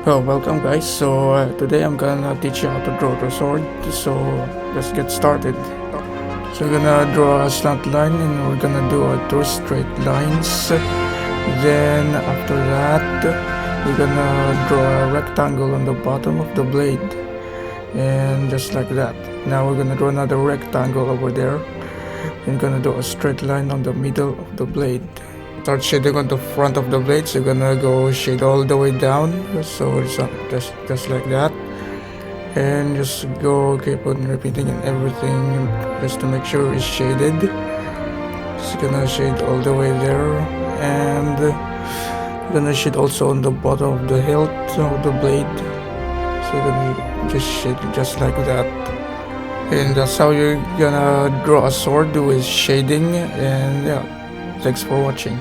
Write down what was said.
Well, welcome guys. Today I'm gonna teach you how to draw the sword. So let's get started. So we're gonna draw a slant line and we're gonna do two straight lines. Then after that, we're gonna draw a rectangle on the bottom of the blade. And just like that. Now we're gonna draw another rectangle over there. And gonna do a straight line on the middle of the blade. Start shading on the front of the blade, so you're gonna go shade all the way down, so it's just like that, and just go keep on repeating and everything just to make sure it's shaded. Just gonna shade all the way there, and gonna shade also on the bottom of the hilt of the blade, so you're gonna just shade just like that. And that's how you're gonna draw a sword with shading. And yeah, thanks for watching.